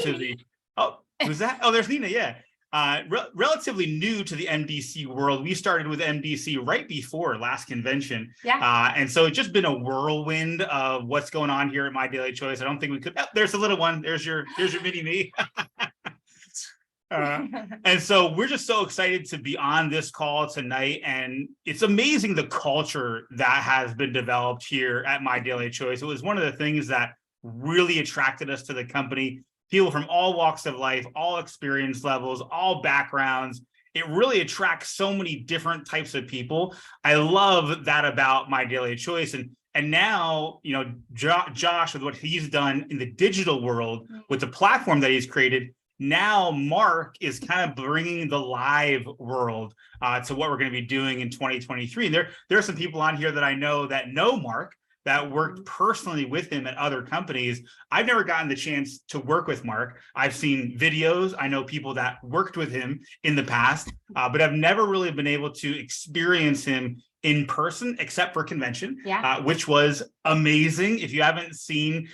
to the, who's that? Oh, there's Nina. Yeah. Relatively new to the MDC world. We started with MDC right before last convention. Yeah. And so it's just been a whirlwind of what's going on here at My Daily Choice. I don't think we could, there's a little one. There's your mini me. And so we're just so excited to be on this call tonight. And it's amazing the culture that has been developed here at My Daily Choice. It was one of the things that really attracted us to the company. People from all walks of life, all experience levels, all backgrounds. It really attracts so many different types of people. I love that about My Daily Choice. And now, you know, Josh, with what he's done in the digital world with the platform that he's created, now Marc is kind of bringing the live world to what we're going to be doing in 2023. And there are some people on here that I know Marc, that worked personally with him at other companies. I've never gotten the chance to work with Marc. I've seen videos. I know people that worked with him in the past, but I've never really been able to experience him in person, except for convention, which was amazing. If you haven't seen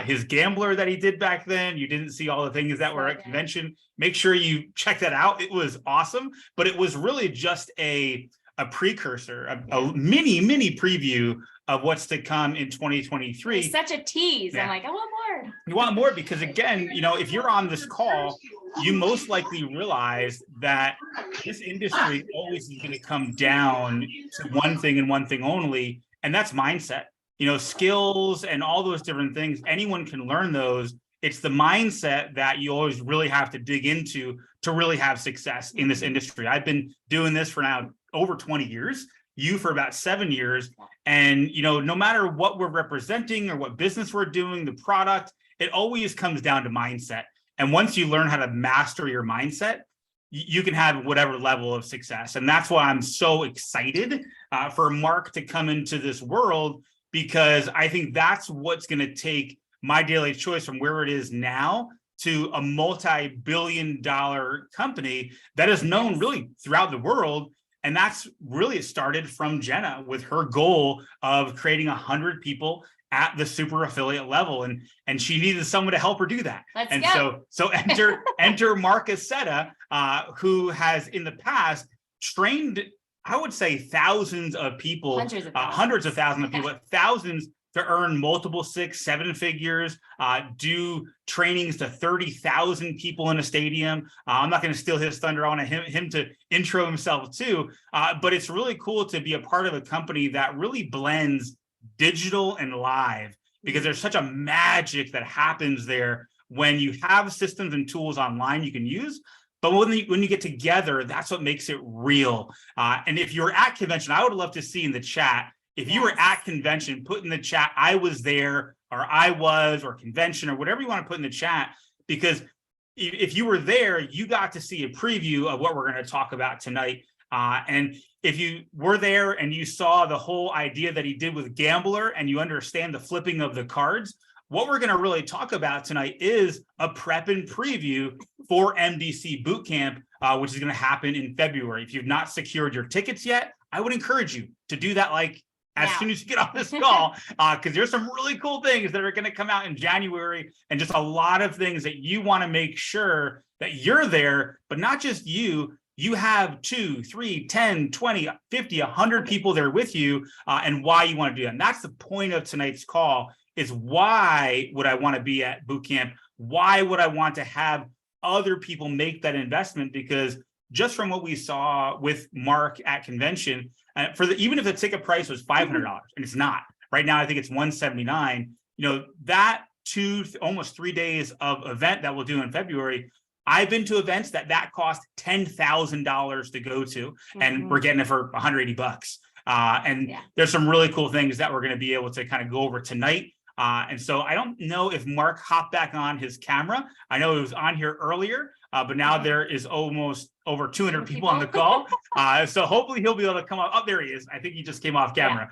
his gambler that he did back then, you didn't see all the things that were at convention, make sure you check that out. It was awesome, but it was really just a precursor, a mini preview of what's to come in 2023. It's such a tease. I'm like, I want more. You want more because, again, you know, if you're on this call, you most likely realize that this industry always is going to come down to one thing and one thing only, and that's mindset. You know, skills and all those different things, anyone can learn those. It's the mindset that you always really have to dig into to really have success in this industry. I've been doing this for now over 20 years, you for about 7 years. And, you know, no matter what we're representing or what business we're doing, the product, it always comes down to mindset. And once you learn how to master your mindset, you can have whatever level of success. And that's why I'm so excited for Marc to come into this world, because I think that's what's going to take My Daily Choice from where it is now to a multi-billion-dollar company that is known really throughout the world. And that's really, it started from Jenna with her goal of creating 100 people at the super affiliate level. And she needed someone to help her do that. So enter Marc Accetta, who has in the past trained, I would say, thousands of people, hundreds of thousands of people, thousands to earn multiple 6-7 figures, do trainings to 30,000 people in a stadium. I'm not going to steal his thunder. I want him to intro himself too. But it's really cool to be a part of a company that really blends digital and live, because there's such a magic that happens there when you have systems and tools online you can use. But when you get together, that's what makes it real. And if you're at convention, I would love to see in the chat, if you were at convention, put in the chat, I was there, or I was, or convention, or whatever you want to put in the chat, because if you were there, you got to see a preview of what we're going to talk about tonight. And if you were there and you saw the whole idea that he did with Gambler, and you understand the flipping of the cards, what we're going to really talk about tonight is a prep and preview for MDC Bootcamp, which is going to happen in February. If you've not secured your tickets yet, I would encourage you to do that as soon as you get off this call, because there's some really cool things that are going to come out in January, and just a lot of things that you want to make sure that you're there, but not just you. You have 2, 3, 10, 20, 50, 100 people there with you, and why you want to do that. And that's the point of tonight's call, is why would I want to be at Bootcamp? Why would I want to have other people make that investment? Because just from what we saw with Marc at convention, even if the ticket price was $500, and it's not right now, I think it's $179. You know, that almost 3 days of event that we'll do in February. I've been to events that cost $10,000 to go to, and we're getting it for $180. There's some really cool things that we're going to be able to kind of go over tonight. And so I don't know if Marc hopped back on his camera. I know he was on here earlier, but now there is almost over 200 people on the call. So hopefully he'll be able to come up. Oh, there he is. I think he just came off camera.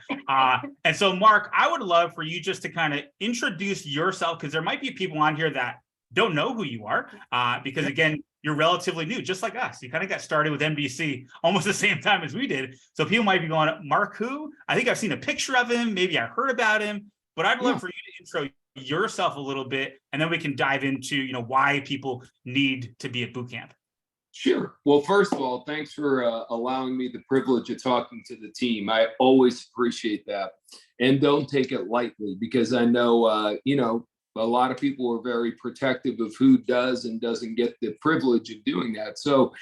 And so Marc, I would love for you just to kind of introduce yourself, because there might be people on here that don't know who you are, because again, you're relatively new, just like us. You kind of got started with MDC almost the same time as we did. So people might be going, Marc who? I think I've seen a picture of him. Maybe I heard about him, but I'd love for you to intro yourself a little bit, and then we can dive into, why people need to be at boot camp. Sure. Well, first of all, thanks for allowing me the privilege of talking to the team. I always appreciate that. And don't take it lightly, because I know, a lot of people are very protective of who does and doesn't get the privilege of doing that. So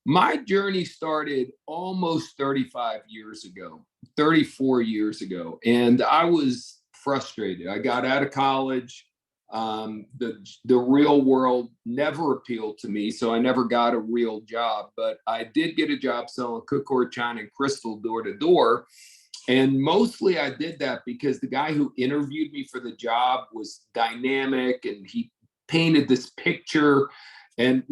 my journey started almost 35 years ago, 34 years ago, and I was frustrated. I got out of college. The real world never appealed to me, so I never got a real job, but I did get a job selling cookware, china, and crystal door to door. And mostly I did that because the guy who interviewed me for the job was dynamic, and he painted this picture. And,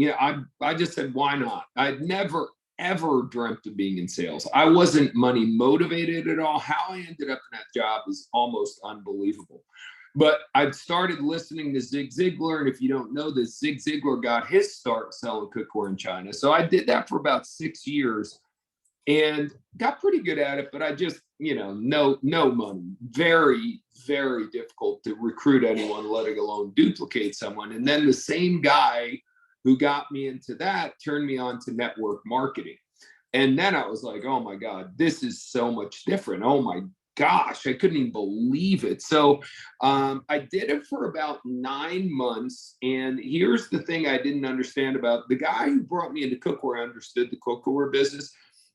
I just said, why not? I'd never, ever dreamt of being in sales. I wasn't money motivated at all. How I ended up in that job is almost unbelievable. But I'd started listening to Zig Ziglar. And if you don't know this, Zig Ziglar got his start selling cookware in China. So I did that for about 6 years and got pretty good at it. But I just, no money. Very, very difficult to recruit anyone, letting alone duplicate someone. And then the same guy who got me into that turned me on to network marketing. And then I was like, oh my God, this is so much different. Oh my gosh, I couldn't even believe it. So I did it for about 9 months. And here's the thing I didn't understand about the guy who brought me into cookware. Understood the cookware business.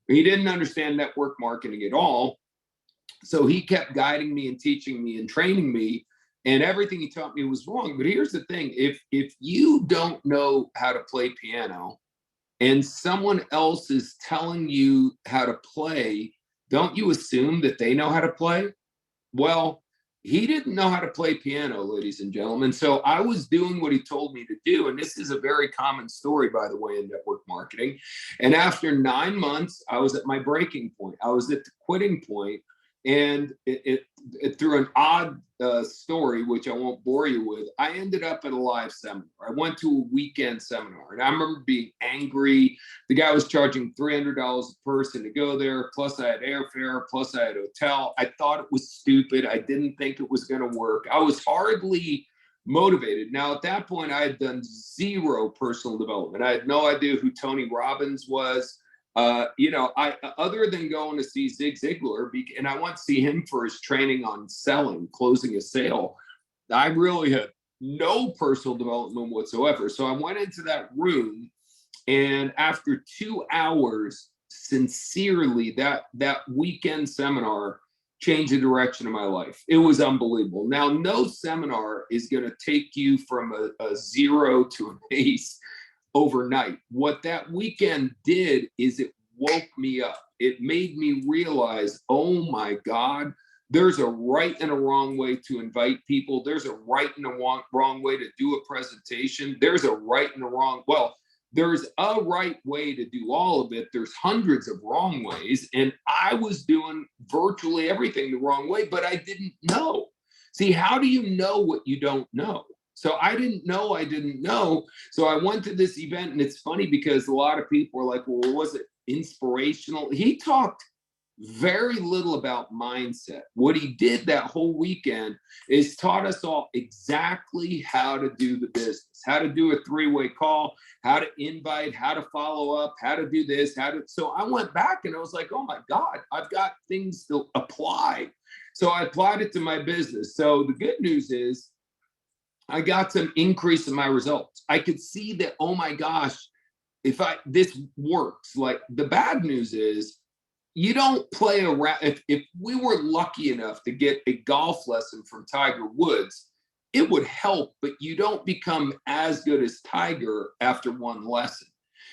He didn't understand network marketing at all. So he kept guiding me and teaching me and training me, and everything he taught me was wrong. But here's the thing. If you don't know how to play piano and someone else is telling you how to play, don't you assume that they know how to play? Well, he didn't know how to play piano, ladies and gentlemen. So I was doing what he told me to do. And this is a very common story, by the way, in network marketing. And after 9 months, I was at my breaking point. I was at the quitting point. And it through an odd story, which I won't bore you with, I ended up at a live seminar. I went to a weekend seminar, and I remember being angry. The guy was charging $300 a person to go there, plus I had airfare, plus I had hotel. I thought it was stupid. I didn't think it was going to work. I was hardly motivated. Now, at that point, I had done zero personal development. I had no idea who Tony Robbins was. I other than going to see Zig Ziglar, and I went to see him for his training on selling, closing a sale, I really had no personal development whatsoever. So I went into that room, and after 2 hours, sincerely, that weekend seminar changed the direction of my life. It was unbelievable. Now, no seminar is going to take you from a zero to an ace overnight. What that weekend did is it woke me up. It made me realize, oh my God, there's a right and a wrong way to invite people. There's a right and a wrong way to do a presentation. There's a right and a wrong, there's a right way to do all of it. There's hundreds of wrong ways. And I was doing virtually everything the wrong way, but I didn't know. See, how do you know what you don't know? So I didn't know. So I went to this event, and it's funny because a lot of people were like, well, was it inspirational? He talked very little about mindset. What he did that whole weekend is taught us all exactly how to do the business, how to do a 3-way call, how to invite, how to follow up, how to do this, so I went back and I was like, oh my God, I've got things to apply. So I applied it to my business. So the good news is, I got some increase in my results. I could see that, oh my gosh, this works. Like, the bad news is, you don't play around. If we were lucky enough to get a golf lesson from Tiger Woods, it would help, but you don't become as good as Tiger after one lesson.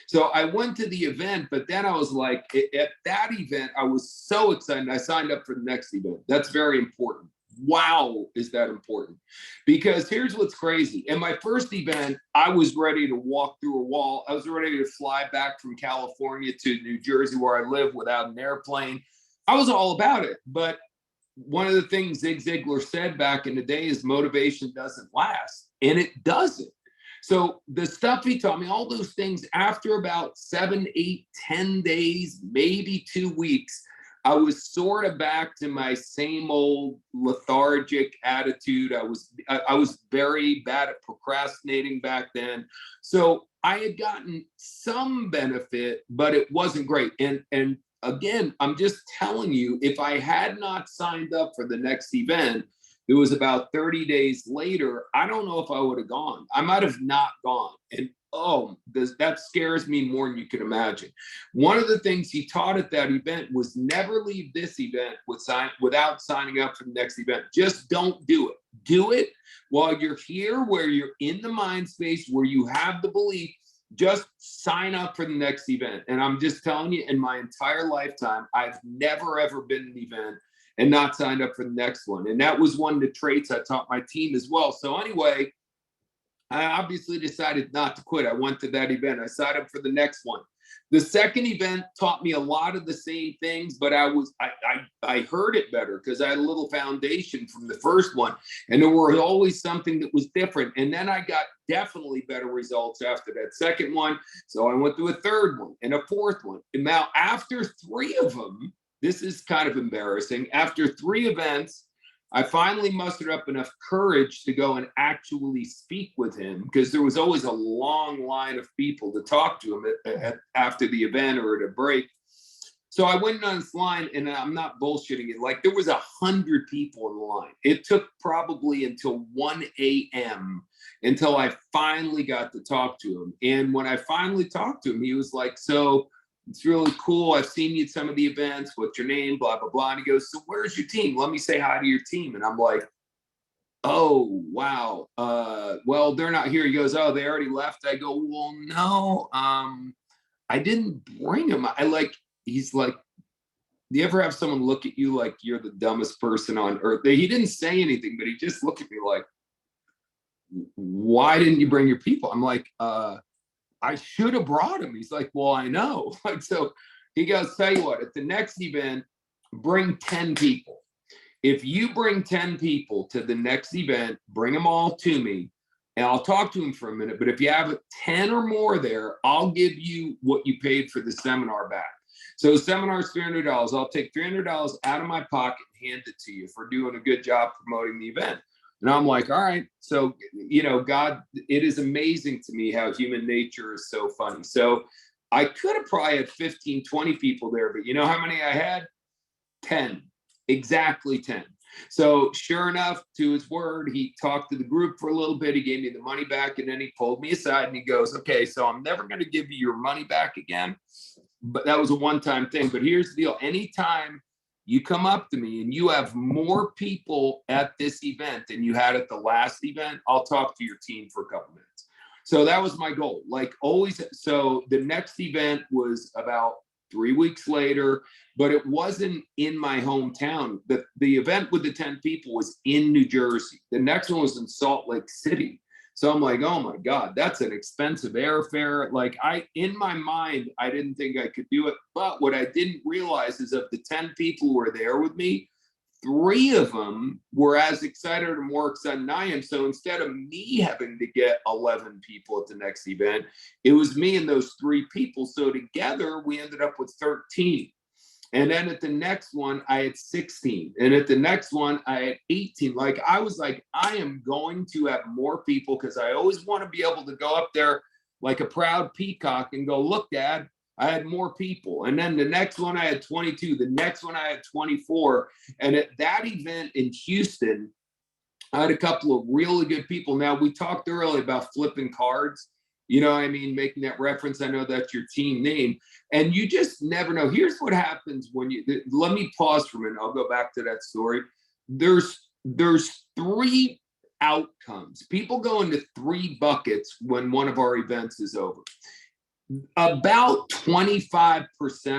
So I went to the event, but then I was like, at that event, I was so excited. I signed up for the next event. That's very important. Wow, is that important? Because here's what's crazy. In my first event, I was ready to walk through a wall. I was ready to fly back from California to New Jersey, where I live, without an airplane. I was all about it. But one of the things Zig Ziglar said back in the day is motivation doesn't last. And it doesn't. So the stuff he taught me, all those things, after about 7, 8, 10 days, maybe 2 weeks, I was sort of back to my same old lethargic attitude. I was very bad at procrastinating back then. So I had gotten some benefit, but it wasn't great. And again, I'm just telling you, if I had not signed up for the next event, it was about 30 days later, I don't know if I would have gone. I might have not gone. And that scares me more than you can imagine. One of the things he taught at that event was never leave this event without signing up for the next event. Just don't do it. Do it while you're here, where you're in the mind space, where you have the belief. Just sign up for the next event. And I'm just telling you, in my entire lifetime, I've never, ever been to an event and not signed up for the next one. And that was one of the traits I taught my team as well. So anyway, I obviously decided not to quit. I went to that event. I signed up for the next one. The second event taught me a lot of the same things, but I heard it better because I had a little foundation from the first one, and there was always something that was different. And then I got definitely better results after that second one. So I went to a third one and a fourth one. And now after 3 of them, this is kind of embarrassing. After 3 events, I finally mustered up enough courage to go and actually speak with him, because there was always a long line of people to talk to him after the event or at a break. So I went on this line, and I'm not bullshitting it. Like, there was 100 people in the line. It took probably until 1 a.m. until I finally got to talk to him. And when I finally talked to him, he was like, so it's really cool. I've seen you at some of the events. What's your name? Blah, blah, blah. And he goes, so where's your team? Let me say hi to your team. And I'm like, oh, wow. Well, they're not here. He goes, oh, they already left. I go, well, no, I didn't bring them. He's like, do you ever have someone look at you like you're the dumbest person on earth? He didn't say anything, but he just looked at me like, why didn't you bring your people? I'm like, I should have brought him. He's like, well, I know. Like, so he goes, tell you what, at the next event, bring 10 people. If you bring 10 people to the next event, bring them all to me, and I'll talk to them for a minute. But if you have 10 or more there, I'll give you what you paid for the seminar back. So the seminar is $300. I'll take $300 out of my pocket and hand it to you for doing a good job promoting the event. And I'm like, all right. So, God, it is amazing to me how human nature is so funny. So I could have probably had 15, 20 people there, but you know how many I had? 10, exactly 10. So sure enough, to his word, he talked to the group for a little bit. He gave me the money back, and then he pulled me aside and he goes, okay, so I'm never going to give you your money back again. But that was a one-time thing. But here's the deal. Anytime you come up to me and you have more people at this event than you had at the last event, I'll talk to your team for a couple minutes. So that was my goal, like always. So the next event was about 3 weeks later, but it wasn't in my hometown. The event with the 10 people was in New Jersey. The next one was in Salt Lake City. So I'm like, oh my God, that's an expensive airfare. Like, in my mind, I didn't think I could do it. But what I didn't realize is of the 10 people who were there with me, 3 of them were as excited or more excited than I am. So instead of me having to get 11 people at the next event, it was me and those 3 people. So together we ended up with 13. And then at the next one, I had 16. And at the next one, I had 18. Like, I was like, I am going to have more people, because I always want to be able to go up there like a proud peacock and go, look, Dad, I had more people. And then the next one, I had 22. The next one, I had 24. And at that event in Houston, I had a couple of really good people. Now, we talked earlier about flipping cards. You know what I mean? Making that reference. I know that's your team name. And you just never know. Here's what happens when let me pause for a minute. I'll go back to that story. There's 3 outcomes. People go into 3 buckets when one of our events is over. About 25%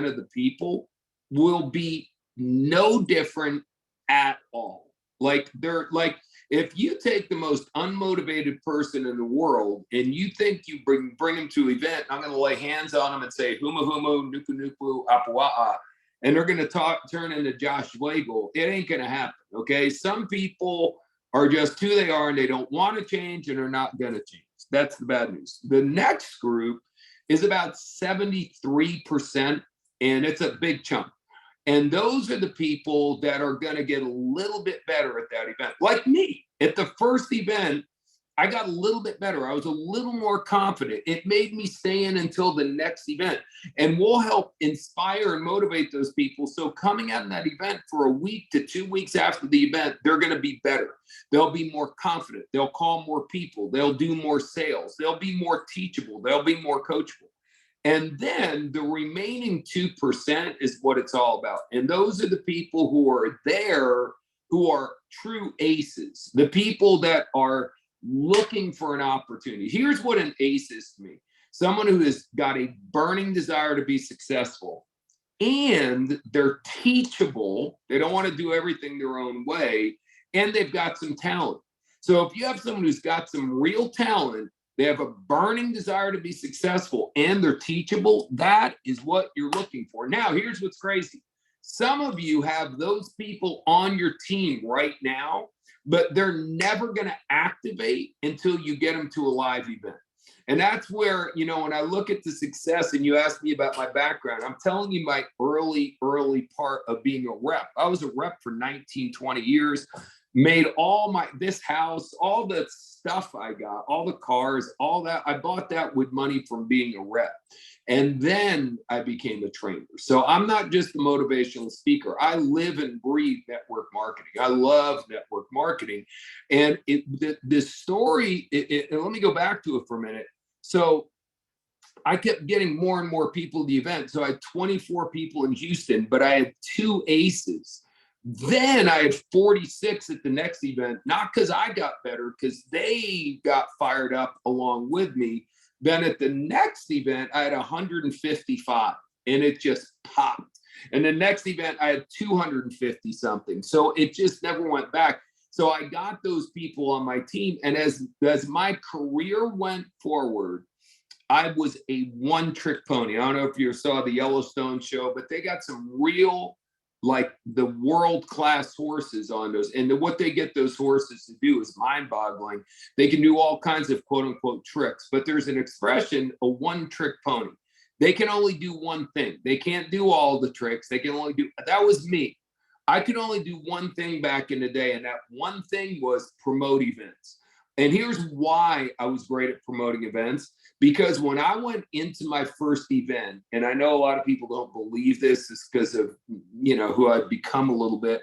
of the people will be no different at all. Like, they're like, if you take the most unmotivated person in the world and you think you bring them to an event, I'm going to lay hands on them and say, humu, humu, nuku, nuku, apua'a, and they're going to turn into Josh Schlegel, it ain't going to happen, okay? Some people are just who they are, and they don't want to change, and they're not going to change. That's the bad news. The next group is about 73%, and it's a big chunk. And those are the people that are going to get a little bit better at that event. Like me, at the first event, I got a little bit better. I was a little more confident. It made me stay in until the next event. And we'll help inspire and motivate those people. So coming out of that event for a week to 2 weeks after the event, they're going to be better. They'll be more confident. They'll call more people. They'll do more sales. They'll be more teachable. They'll be more coachable. And then the remaining 2% is what it's all about. And those are the people who are there, who are true aces, the people that are looking for an opportunity. Here's what an ace is to me: someone who has got a burning desire to be successful, and they're teachable. They don't want to do everything their own way, and they've got some talent. So if you have someone who's got some real talent, they have a burning desire to be successful, and they're teachable, that is what you're looking for. Now, here's what's crazy. Some of you have those people on your team right now, but they're never going to activate until you get them to a live event. And that's where, you know, when I look at the success, and you asked me about my background, I'm telling you my early part of being a rep. I was a rep for 19, 20 years, made all this house, all the stuff I got, all the cars, all that. I bought that with money from being a rep. And then I became a trainer. So I'm not just a motivational speaker. I live and breathe network marketing. I love network marketing. And this story, and let me go back to it for a minute. So I kept getting more and more people to the event. So I had 24 people in Houston, but I had 2 aces. Then I had 46 at the next event, not because I got better, because they got fired up along with me. Then at the next event, I had 155, and it just popped. And the next event, I had 250 something. So it just never went back. So I got those people on my team. And as my career went forward, I was a one-trick pony. I don't know if you saw the Yellowstone show, but they got some real, like, the world-class horses on those. And what they get those horses to do is mind-boggling. They can do all kinds of quote-unquote tricks, but there's an expression, a one-trick pony. They can only do one thing. They can't do all the tricks. They can only do, that was me. I could only do one thing back in the day, and that one thing was promote events. And here's why I was great at promoting events. Because when I went into my first event, and I know a lot of people don't believe this, is because of, you know, who I've become a little bit,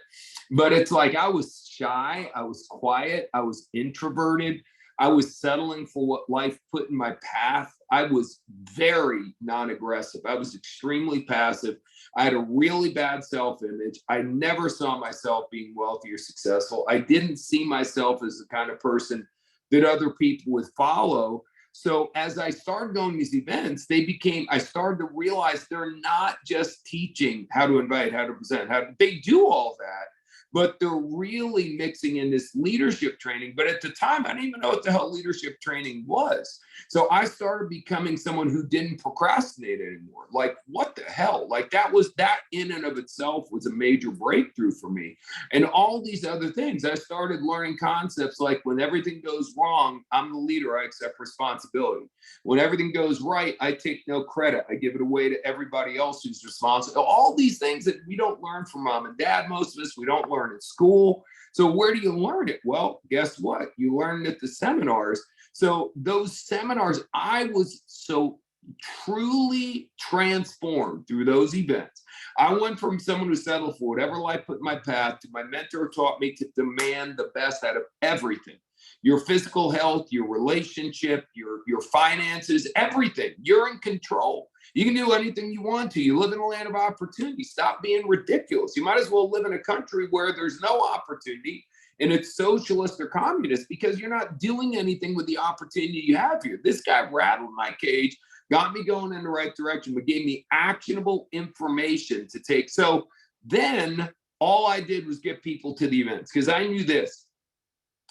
but it's like I was shy, I was quiet, I was introverted, I was settling for what life put in my path. I was very non-aggressive. I was extremely passive. I had a really bad self-image. I never saw myself being wealthy or successful. I didn't see myself as the kind of person that other people would follow. So as I started going to these events, I started to realize they're not just teaching how to invite, how to present, they do all that, but they're really mixing in this leadership training. But at the time, I didn't even know what the hell leadership training was. So I started becoming someone who didn't procrastinate anymore. Like, what the hell? Like, that in and of itself was a major breakthrough for me. And all these other things, I started learning concepts like, when everything goes wrong, I'm the leader, I accept responsibility. When everything goes right, I take no credit. I give it away to everybody else who's responsible. All these things that we don't learn from mom and dad, most of us, we don't learn in school. So where do you learn it? Well, guess what? You learn it at the seminars. So those seminars, I was so truly transformed through those events. I went from someone who settled for whatever life put in my path to my mentor taught me to demand the best out of everything. Your physical health, your relationship, your finances, everything. You're in control. You can do anything you want to. You live in a land of opportunity. Stop being ridiculous. You might as well live in a country where there's no opportunity and it's socialist or communist, because you're not doing anything with the opportunity you have here. This guy rattled my cage, got me going in the right direction, but gave me actionable information to take. So then all I did was get people to the events, because I knew this,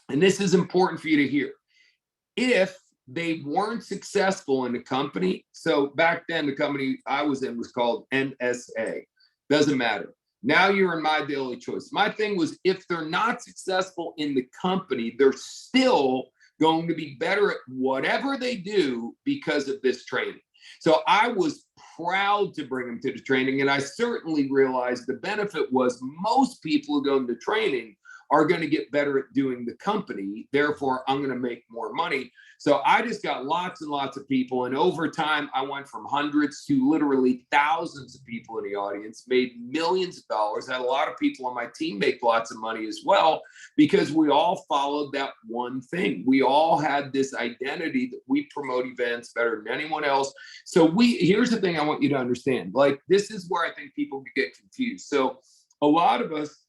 and this is important for you to hear. If they weren't successful in the company, so back then the company I was in was called MSA, doesn't matter. Now you're in my daily choice. My thing was, if they're not successful in the company, they're still going to be better at whatever they do because of this training. So I was proud to bring them to the training. And I certainly realized the benefit was most people who go into training are going to get better at doing the company. Therefore, I'm going to make more money. So I just got lots and lots of people. And over time, I went from hundreds to literally thousands of people in the audience, made millions of dollars. Had a lot of people on my team make lots of money as well, because we all followed that one thing. We all had this identity that we promote events better than anyone else. So here's the thing I want you to understand. Like, this is where I think people get confused. So a lot of us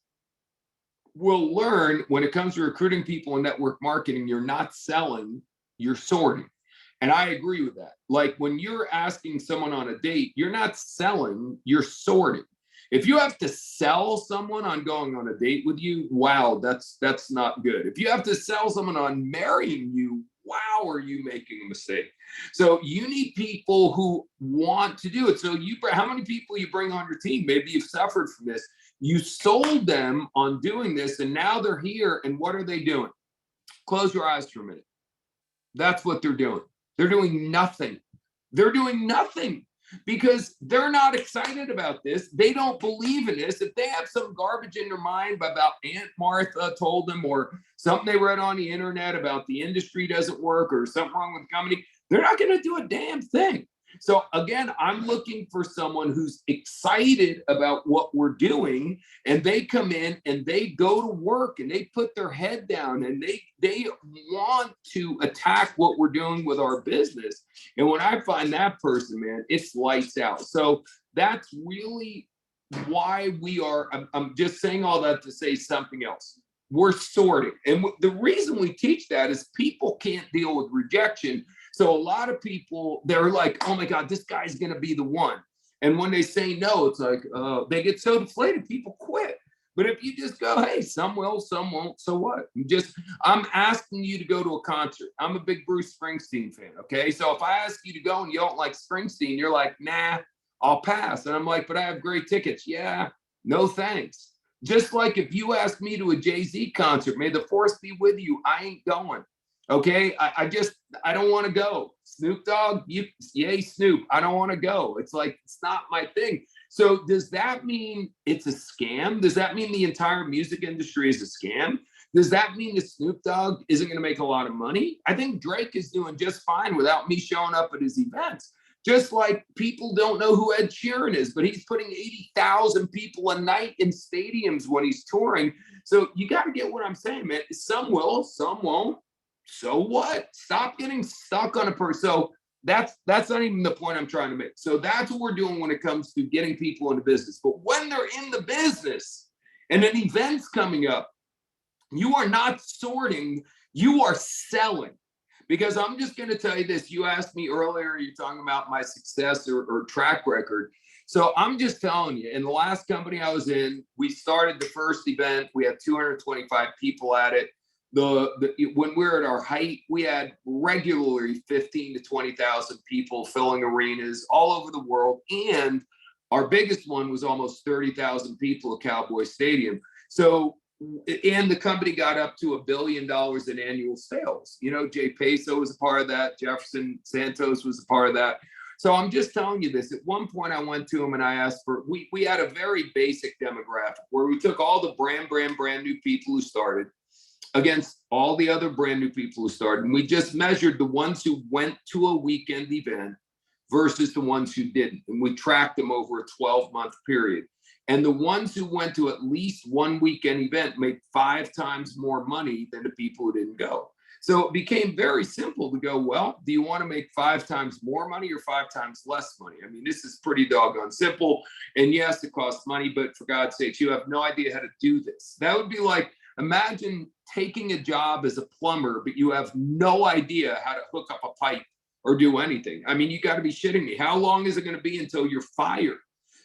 will learn when it comes to recruiting people in network marketing, you're not selling, you're sorting. And I agree with that. Like, when you're asking someone on a date, you're not selling, you're sorting. If you have to sell someone on going on a date with you, wow, that's not good. If you have to sell someone on marrying you, wow, are you making a mistake? So you need people who want to do it. So how many people you bring on your team? Maybe you've suffered from this. You sold them on doing this, and now they're here. And what are they doing? Close your eyes for a minute. That's what they're doing. They're doing nothing. They're doing nothing because they're not excited about this. They don't believe in this. If they have some garbage in their mind about Aunt Martha told them, or something they read on the internet about the industry doesn't work, or something wrong with the company, they're not going to do a damn thing. So again, I'm looking for someone who's excited about what we're doing, and they come in and they go to work and they put their head down and they want to attack what we're doing with our business. And when I find that person, man, it's lights out. So that's really why I'm just saying all that to say something else. We're sorting. And the reason we teach that is people can't deal with rejection. So a lot of people, they're like, oh my God, this guy's going to be the one. And when they say no, it's like, they get so deflated, people quit. But if you just go, hey, some will, some won't, so what? I'm asking you to go to a concert. I'm a big Bruce Springsteen fan, okay? So if I ask you to go and you don't like Springsteen, you're like, nah, I'll pass. And I'm like, but I have great tickets. Yeah, no thanks. Just like if you ask me to a Jay-Z concert, may the force be with you, I ain't going. Okay, I don't want to go. Snoop Dogg, yay Snoop, I don't want to go. It's like, it's not my thing. So does that mean it's a scam? Does that mean the entire music industry is a scam? Does that mean that Snoop Dogg isn't going to make a lot of money? I think Drake is doing just fine without me showing up at his events. Just like people don't know who Ed Sheeran is, but he's putting 80,000 people a night in stadiums when he's touring. So you got to get what I'm saying, man. Some will, some won't. So what? Stop getting stuck on a person. So that's not even the point I'm trying to make. So that's what we're doing when it comes to getting people into business. But when they're in the business and an event's coming up, you are not sorting, you are selling. Because I'm just going to tell you this. You asked me earlier, you're talking about my success or track record. So I'm just telling you, in the last company I was in, we started the first event. We had 225 people at it. When we were at our height, we had regularly 15 to 20,000 people filling arenas all over the world. And our biggest one was almost 30,000 people at Cowboy Stadium. So, and the company got up to $1 billion in annual sales. You know, Jay Peso was a part of that. Jefferson Santos was a part of that. So I'm just telling you this. At one point I went to him and I asked for, we had a very basic demographic where we took all the brand new people who started against all the other brand new people who started. And we just measured the ones who went to a weekend event versus the ones who didn't. And we tracked them over a 12-month period. And the ones who went to at least one weekend event made 5 times more money than the people who didn't go. So it became very simple to go, well, do you want to make 5 times more money or 5 times less money? I mean, this is pretty doggone simple. And yes, it costs money, but for God's sakes, you have no idea how to do this. That would be like, imagine taking a job as a plumber, but you have no idea how to hook up a pipe or do anything. I mean, you got to be shitting me. How long is it going to be until you're fired?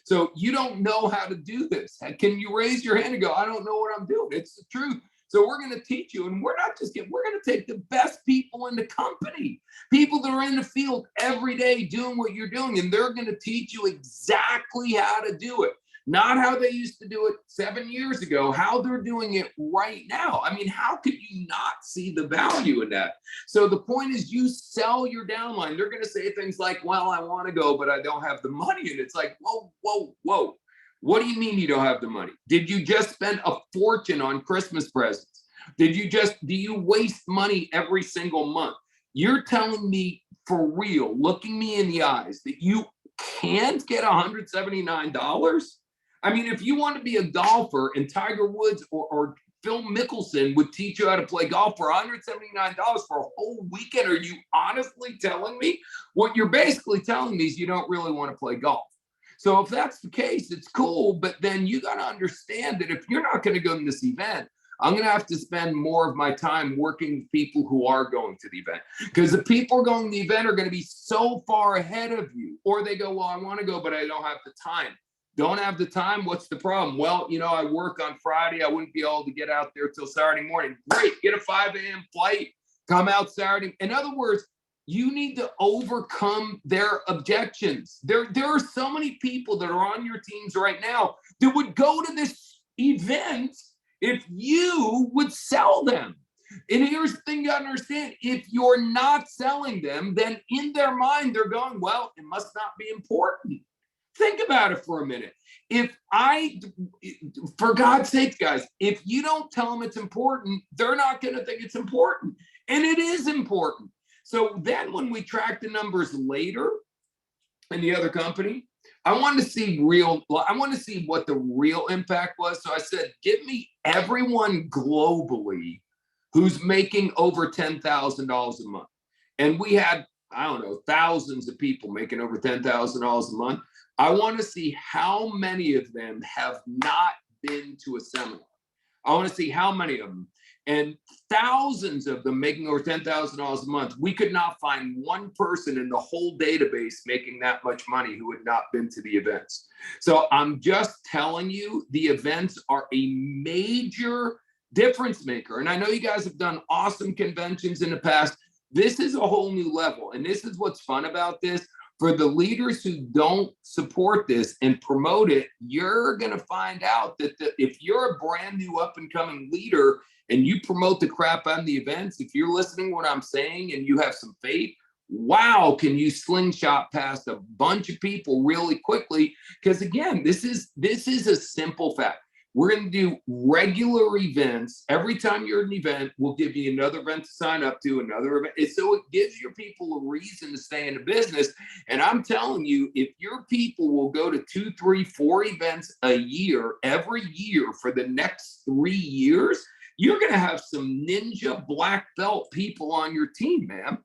So you don't know how to do this. Can you raise your hand and go, I don't know what I'm doing? It's the truth. So we're going to teach you, and we're not just we're going to take the best people in the company, people that are in the field every day doing what you're doing, and they're going to teach you exactly how to do it. not how they used to do it 7 years ago, how they're doing it right now. I mean, how could you not see the value in that? So the point is, you sell your downline. They're going to say things like, well, I want to go, but I don't have the money. And it's like, whoa, whoa, whoa. What do you mean you don't have the money? Did you just spend a fortune on Christmas presents? Do you waste money every single month? You're telling me for real, looking me in the eyes, that you can't get $179? I mean, if you want to be a golfer and Tiger Woods or Phil Mickelson would teach you how to play golf for $179 for a whole weekend, are you honestly telling me? What you're basically telling me is you don't really want to play golf. So if that's the case, it's cool, but then you got to understand that if you're not going to go to this event, I'm going to have to spend more of my time working with people who are going to the event, because the people who are going to the event are going to be so far ahead of you. Or they go, well, I want to go, but I don't have the time. Don't have the time? What's the problem? Well, you know, I work on Friday. I wouldn't be able to get out there till Saturday morning. Great. Get a 5 a.m. flight. Come out Saturday. In other words, you need to overcome their objections. There are so many people that are on your teams right now that would go to this event if you would sell them. And here's the thing you gotta understand. If you're not selling them, then in their mind, they're going, well, it must not be important. Think about it for a minute. For God's sake, guys, if you don't tell them it's important, they're not gonna think it's important. And it is important. So then when we track the numbers later in the other company, I want to see what the real impact was. So I said, give me everyone globally who's making over $10,000 a month. And we had, I don't know, thousands of people making over $10,000 a month. I want to see how many of them have not been to a seminar. I want to see how many of them. And thousands of them making over $10,000 a month. We could not find one person in the whole database making that much money who had not been to the events. So I'm just telling you, the events are a major difference maker. And I know you guys have done awesome conventions in the past. This is a whole new level. And this is what's fun about this. For the leaders who don't support this and promote it, you're going to find out that if you're a brand new up and coming leader and you promote the crap on the events, if you're listening to what I'm saying and you have some faith, wow, can you slingshot past a bunch of people really quickly? Because again, this is a simple fact. We're going to do regular events. Every time you're at an event, we'll give you another event to sign up to, another event. And so it gives your people a reason to stay in the business. And I'm telling you, if your people will go to 2, 3, 4 events a year, every year for the next 3 years, you're going to have some ninja black belt people on your team, man.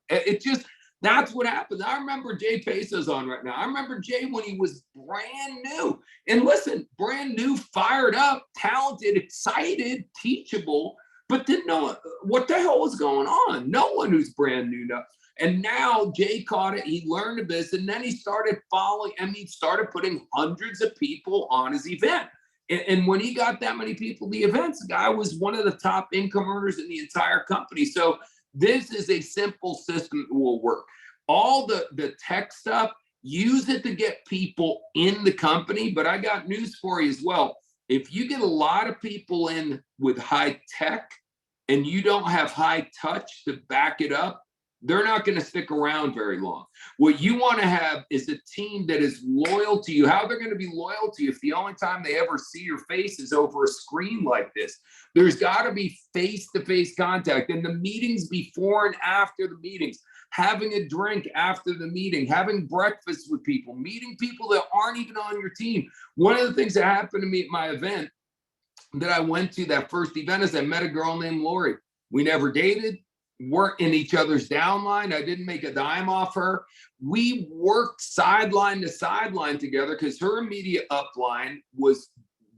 That's what happens. I remember Jay Peso's on right now. I remember Jay when he was brand new. And listen, brand new, fired up, talented, excited, teachable, but didn't know what the hell was going on. No one who's brand new knows. And now Jay caught it. He learned the business, and then he started following, and he started putting hundreds of people on his event. And when he got that many people, the events, the guy was one of the top income earners in the entire company. So this is a simple system that will work. All the tech stuff, use it to get people in the company. But I got news for you as well. If you get a lot of people in with high tech and you don't have high touch to back it up, they're not going to stick around very long. What you want to have is a team that is loyal to you. How they're going to be loyal to you if the only time they ever see your face is over a screen like this? There's got to be face-to-face contact. And the meetings before and after the meetings, having a drink after the meeting, having breakfast with people, meeting people that aren't even on your team. One of the things that happened to me at my event that I went to, that first event, is I met a girl named Lori. We never dated. Weren't in each other's downline. I didn't make a dime off her. We worked sideline to sideline together because her immediate upline was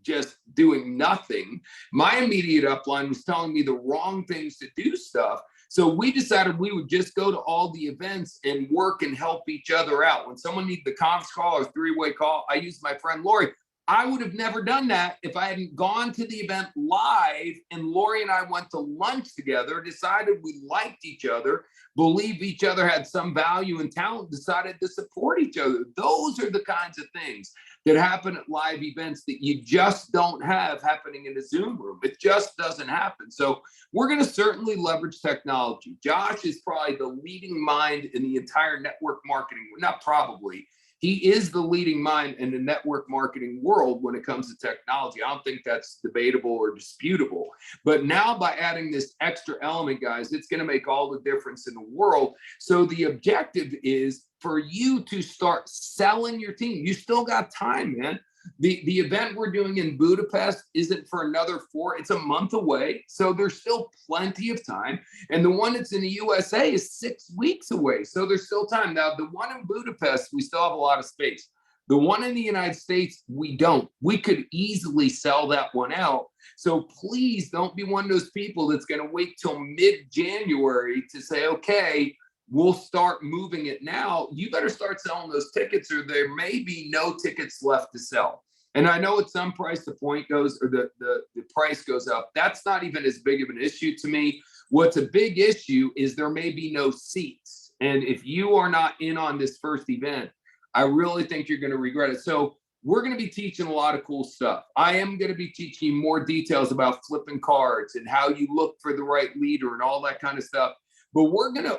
just doing nothing. My immediate upline was telling me the wrong things to do stuff. So we decided we would just go to all the events and work and help each other out. When someone needed the conference call or 3-way call, I used my friend Lori. I would have never done that if I hadn't gone to the event live and Lori and I went to lunch together, decided we liked each other, believed each other had some value and talent, decided to support each other. Those are the kinds of things that happen at live events that you just don't have happening in a Zoom room. It just doesn't happen. So we're going to certainly leverage technology. Josh is probably the leading mind in the entire network marketing, not probably. He is the leading mind in the network marketing world when it comes to technology. I don't think that's debatable or disputable. But now by adding this extra element, guys, it's going to make all the difference in the world. So the objective is for you to start selling your team. You still got time, man. The event we're doing in Budapest isn't for another it's a month away. So there's still plenty of time. And the one that's in the USA is 6 weeks away. So there's still time. Now, the one in Budapest, we still have a lot of space. The one in the United States, we don't. We could easily sell that one out. So please don't be one of those people that's going to wait till mid-January to say, okay, we'll start moving it now. You better start selling those tickets or there may be no tickets left to sell. And I know at some price the point goes or the price goes up. That's not even as big of an issue to me. What's a big issue is there may be no seats. And if you are not in on this first event, I really think you're going to regret it. So we're going to be teaching a lot of cool stuff. I am going to be teaching you more details about flipping cards and how you look for the right leader and all that kind of stuff. But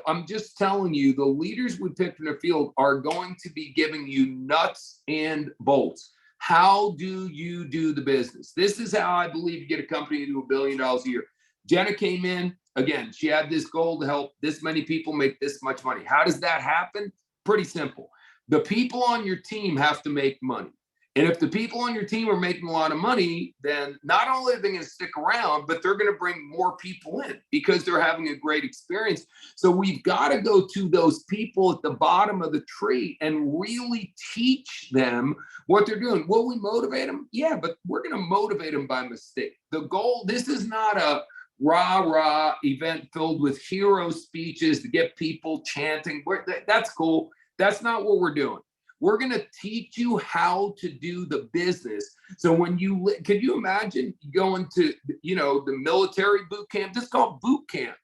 I'm just telling you, the leaders we picked in the field are going to be giving you nuts and bolts. How do you do the business? This is how I believe you get a company to $1 billion a year. Jenna came in, again, she had this goal to help this many people make this much money. How does that happen? Pretty simple. The people on your team have to make money. And if the people on your team are making a lot of money, then not only are they going to stick around, but they're going to bring more people in because they're having a great experience. So we've got to go to those people at the bottom of the tree and really teach them what they're doing. Will we motivate them? Yeah, but we're going to motivate them by mistake. The goal, this is not a rah-rah event filled with hero speeches to get people chanting. That's cool. That's not what we're doing. We're going to teach you how to do the business. So when could you imagine going to, the military boot camp? This is called boot camp.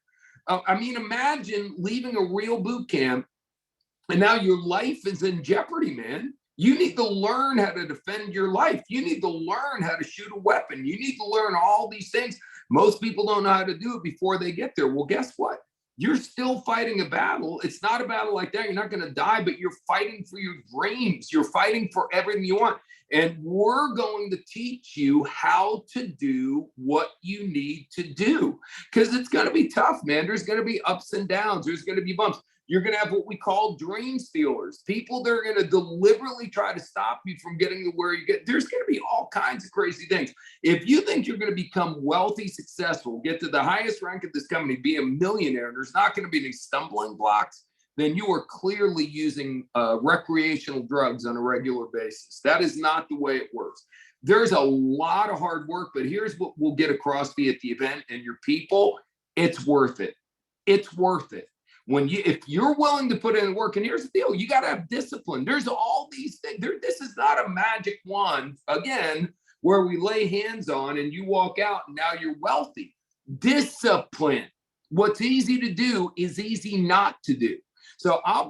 I mean, imagine leaving a real boot camp and now your life is in jeopardy, man. You need to learn how to defend your life. You need to learn how to shoot a weapon. You need to learn all these things. Most people don't know how to do it before they get there. Well, guess what? You're still fighting a battle. It's not a battle like that. You're not going to die, but you're fighting for your dreams. You're fighting for everything you want. And we're going to teach you how to do what you need to do because it's going to be tough, man. There's going to be ups and downs. There's going to be bumps. You're going to have what we call dream stealers, people that are going to deliberately try to stop you from getting to where you get. There's going to be all kinds of crazy things. If you think you're going to become wealthy, successful, get to the highest rank of this company, be a millionaire, and there's not going to be any stumbling blocks, then you are clearly using recreational drugs on a regular basis. That is not the way it works. There's a lot of hard work, but here's what we'll get across to you at the event and your people. It's worth it. It's worth it. If you're willing to put in work, and here's the deal, you got to have discipline. There's all these things. This is not a magic wand, again, where we lay hands on and you walk out and now you're wealthy. Discipline. What's easy to do is easy not to do. So I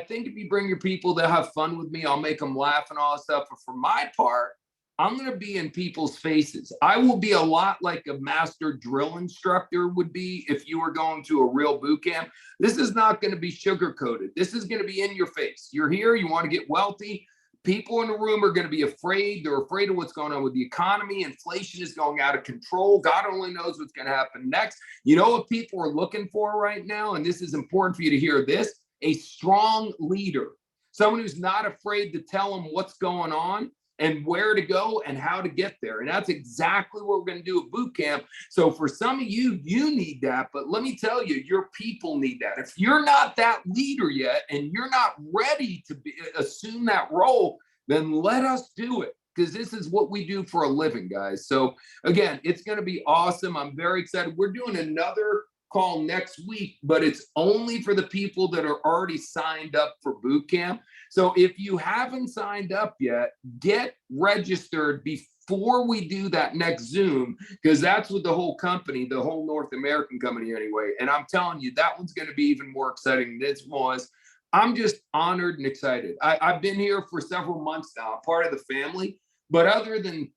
think if you bring your people, they'll have fun with me. I'll make them laugh and all that stuff. But for my part, I'm going to be in people's faces. I will be a lot like a master drill instructor would be if you were going to a real boot camp. This is not going to be sugar-coated. This is going to be in your face. You're here. You want to get wealthy. People in the room are going to be afraid. They're afraid of what's going on with the economy. Inflation is going out of control. God only knows what's going to happen next. You know what people are looking for right now? And this is important for you to hear this. A strong leader. Someone who's not afraid to tell them what's going on and where to go and how to get there. And that's exactly what we're going to do at boot camp. So for some of you, you need that. But let me tell you, your people need that. If you're not that leader yet and you're not ready to assume that role, then let us do it. Because this is what we do for a living, guys. So again, it's going to be awesome. I'm very excited. We're doing another call next week, but it's only for the people that are already signed up for boot camp. So if you haven't signed up yet, get registered before we do that next Zoom, because that's with the whole company, the whole North American company anyway. And I'm telling you, that one's going to be even more exciting than this was. I'm just honored and excited. I've been here for several months now, part of the family. But other than,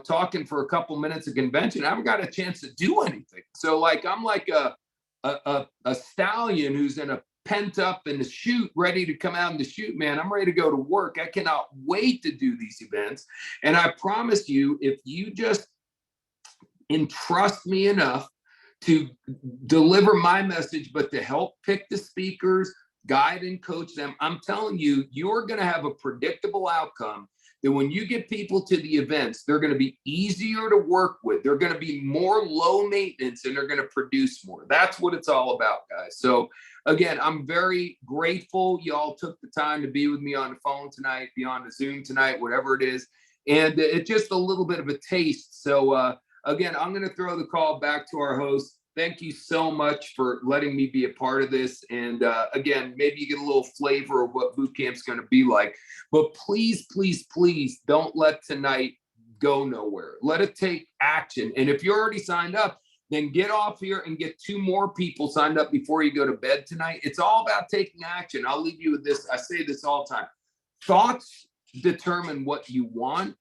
talking for a couple minutes of convention, I haven't got a chance to do anything. So I'm like a stallion who's in a pent up in the chute, ready to come out in the chute, man. I'm ready to go to work. I cannot wait to do these events. And I promise you, if you just entrust me enough to deliver my message, but to help pick the speakers, guide and coach them, I'm telling you, you're going to have a predictable outcome. That when you get people to the events, they're going to be easier to work with. They're going to be more low maintenance and they're going to produce more. That's what it's all about, guys. So again, I'm very grateful y'all took the time to be with me on the phone tonight, be on the Zoom tonight, whatever it is. And it's just a little bit of a taste. So again, I'm going to throw the call back to our host. Thank you so much for letting me be a part of this. And again, maybe you get a little flavor of what boot camp's going to be like. But please, please, please don't let tonight go nowhere. Let it take action. And if you're already signed up, then get off here and get 2 more people signed up before you go to bed tonight. It's all about taking action. I'll leave you with this. I say this all the time. Thoughts determine what you want.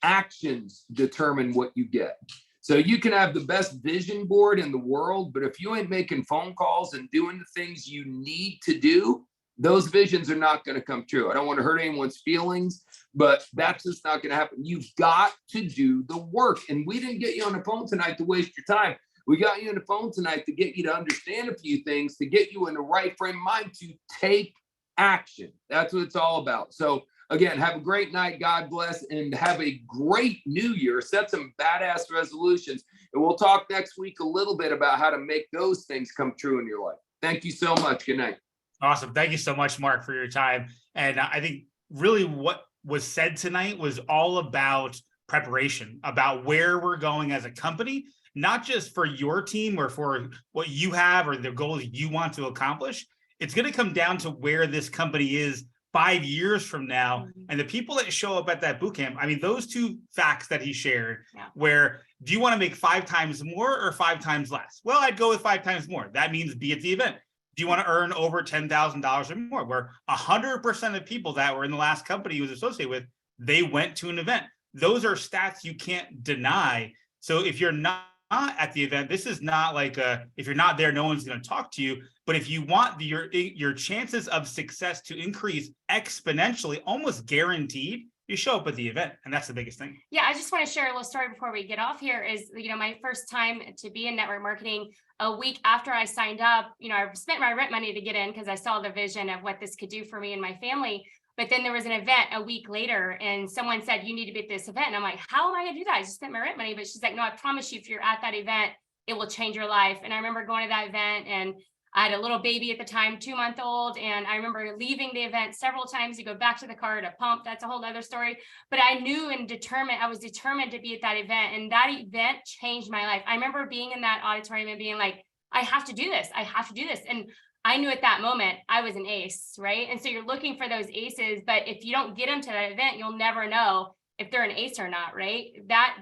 Actions determine what you get. So you can have the best vision board in the world, but if you ain't making phone calls and doing the things you need to do, those visions are not going to come true. I don't want to hurt anyone's feelings, but that's just not going to happen. You've got to do the work. And we didn't get you on the phone tonight to waste your time. We got you on the phone tonight to get you to understand a few things, to get you in the right frame of mind to take action. That's what it's all about. So again, have a great night. God bless, and have a great new year. Set some badass resolutions. And we'll talk next week a little bit about how to make those things come true in your life. Thank you so much. Good night. Awesome. Thank you so much, Mark, for your time. And I think really what was said tonight was all about preparation, about where we're going as a company, not just for your team or for what you have or the goals you want to accomplish. It's going to come down to where this company is 5 years from now. And the people that show up at that boot camp, I mean, those 2 facts that he shared, where do you want to make 5 times more or 5 times less? Well, I'd go with 5 times more. That means be at the event. Do you want to earn over $10,000 or more? Where 100% of people that were in the last company he was associated with, they went to an event. Those are stats you can't deny. So if you're not at the event, this is not like if you're not there, no one's going to talk to you. But if you want your chances of success to increase exponentially, almost guaranteed, you show up at the event. And that's the biggest thing. Yeah, I just want to share a little story before we get off here is, my first time to be in network marketing. A week after I signed up, I spent my rent money to get in because I saw the vision of what this could do for me and my family. But then there was an event a week later and someone said, you need to be at this event. And I'm like, how am I going to do that? I just spent my rent money. But she's like, no, I promise you, if you're at that event, it will change your life. And I remember going to that event and I had a little baby at the time, 2-month-old. And I remember leaving the event several times to go back to the car to pump. That's a whole other story. But I knew and I was determined to be at that event. And that event changed my life. I remember being in that auditorium and being like, I have to do this. I have to do this. And I knew at that moment I was an ace, right? And so you're looking for those aces, but if you don't get them to that event, you'll never know if they're an ace or not, right? That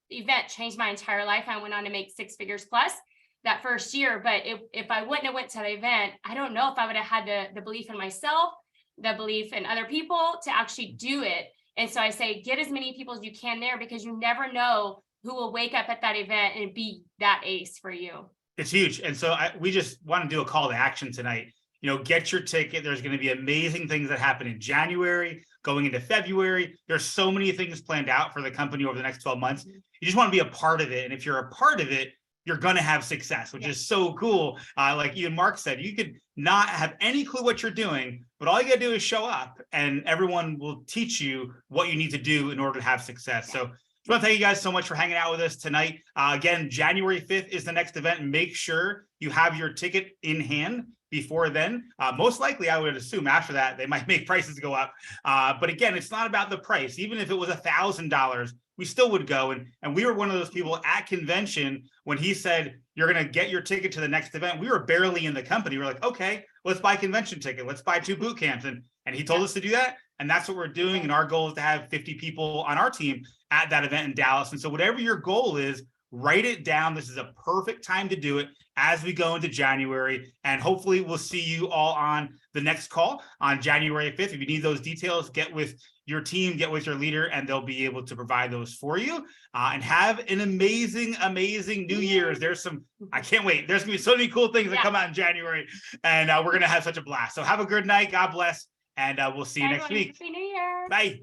event changed my entire life. I went on to make 6 figures plus that first year. But if I wouldn't have went to the event, I don't know if I would have had the belief in myself, the belief in other people to actually do it. And so I say, get as many people as you can there, because you never know who will wake up at that event and be that ace for you. It's huge. And so we just want to do a call to action tonight. Get your ticket. There's going to be amazing things that happen in January, going into February. There's so many things planned out for the company over the next 12 months. You just want to be a part of it. And if you're a part of it, you're going to have success, which is so cool. Like even Mark said, you could not have any clue what you're doing, but all you got to do is show up and everyone will teach you what you need to do in order to have success. So I want to thank you guys so much for hanging out with us tonight. Again, January 5th is the next event. Make sure you have your ticket in hand. before then. Most likely, I would assume after that, they might make prices go up. But again, it's not about the price. Even if it was $1,000, we still would go. And we were one of those people at convention when he said, you're going to get your ticket to the next event. We were barely in the company. We're like, okay, let's buy a convention ticket. Let's buy 2 boot camps. And he told us to do that. And that's what we're doing. And our goal is to have 50 people on our team at that event in Dallas. And so whatever your goal is, write it down. This is a perfect time to do it as we go into January. And hopefully we'll see you all on the next call on January 5th. If you need those details, get with your team, get with your leader, and they'll be able to provide those for you. And have an amazing, amazing New Year's. I can't wait. There's gonna be so many cool things that come out in January, and we're gonna have such a blast. So have a good night. God bless. And we'll see you next week. Happy New Year. Bye.